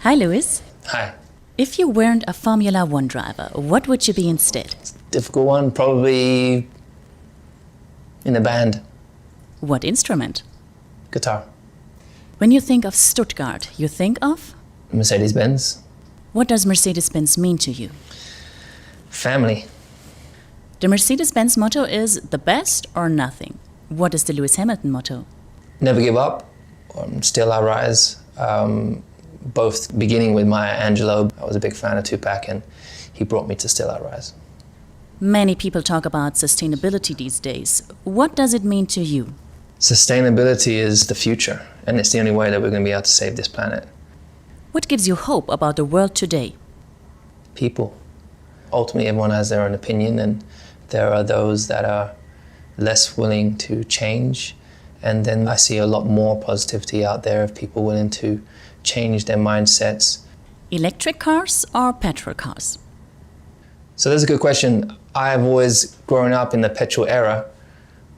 Hi, Louis. Hi. If you weren't a Formula One driver, what would you be instead? Difficult one, probably in a band. What instrument? Guitar. When you think of Stuttgart, you think of? Mercedes-Benz. What does Mercedes-Benz mean to you? Family. The Mercedes-Benz motto is the best or nothing. What is the Lewis Hamilton motto? Never give up. Still I rise. Both beginning with Maya Angelou. I was a big fan of Tupac and he brought me to Still I Rise. Many people talk about sustainability these days. What does it mean to you? Sustainability is the future and it's the only way that we're going to be able to save this planet. What gives you hope about the world today? People. Ultimately everyone has their own opinion and there are those that are less willing to change, and then I see a lot more positivity out there of people willing to change their mindsets. Electric cars or petrol cars? So that's a good question. I've always grown up in the petrol era.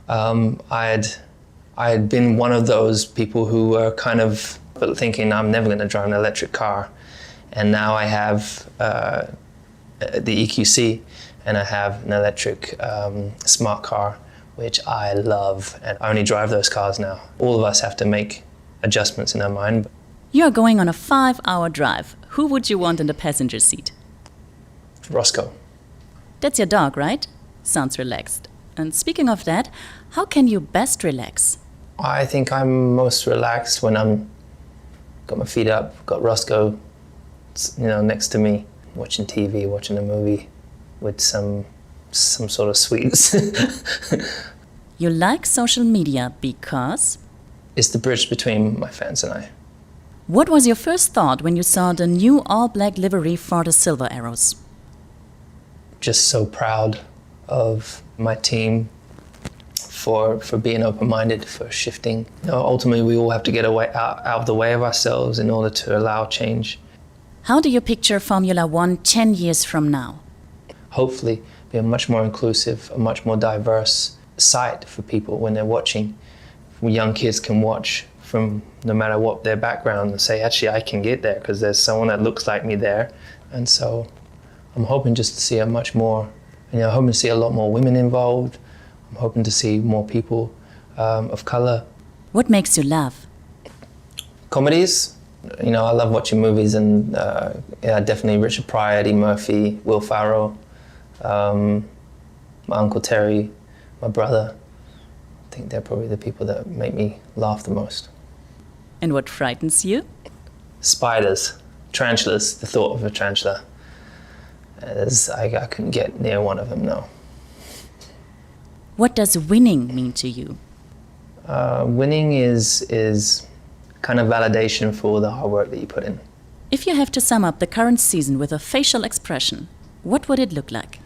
I had been one of those people who were kind of thinking I'm never going to drive an electric car, and now I have the EQC and I have an electric smart car, which I love, and I only drive those cars now. All of us have to make adjustments in our mind. You're going on a 5-hour drive. Who would you want in the passenger seat? Roscoe. That's your dog, right? Sounds relaxed. And speaking of that, how can you best relax? I think I'm most relaxed when I'm got my feet up, got Roscoe, next to me, watching TV, watching a movie with some sort of sweets. You like social media because? It's the bridge between my fans and I. What was your first thought when you saw the new all-black livery for the Silver Arrows? Just so proud of my team for being open-minded, for shifting. Ultimately, we all have to get out of the way of ourselves in order to allow change. How do you picture Formula One 10 years from now? Hopefully, be a much more inclusive, a much more diverse site for people when they're watching. Young kids can watch from no matter what their background and say, actually, I can get there because there's someone that looks like me there. And so I'm hoping just to see a much more, hoping to see a lot more women involved. I'm hoping to see more people of color. What makes you laugh? Comedies. I love watching movies and definitely Richard Pryor, Eddie Murphy, Will Ferrell, my Uncle Terry, my brother. I think they're probably the people that make me laugh the most. And what frightens you? Spiders, tarantulas, the thought of a tarantula. I couldn't get near one of them, no. What does winning mean to you? Winning is kind of validation for all the hard work that you put in. If you have to sum up the current season with a facial expression, what would it look like?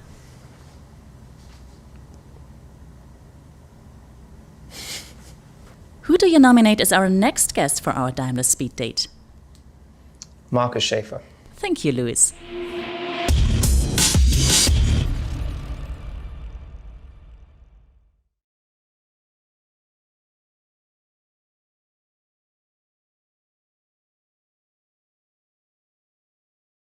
Who do you nominate as our next guest for our Daimler Speed Date? Marcus Schaefer. Thank you, Louis.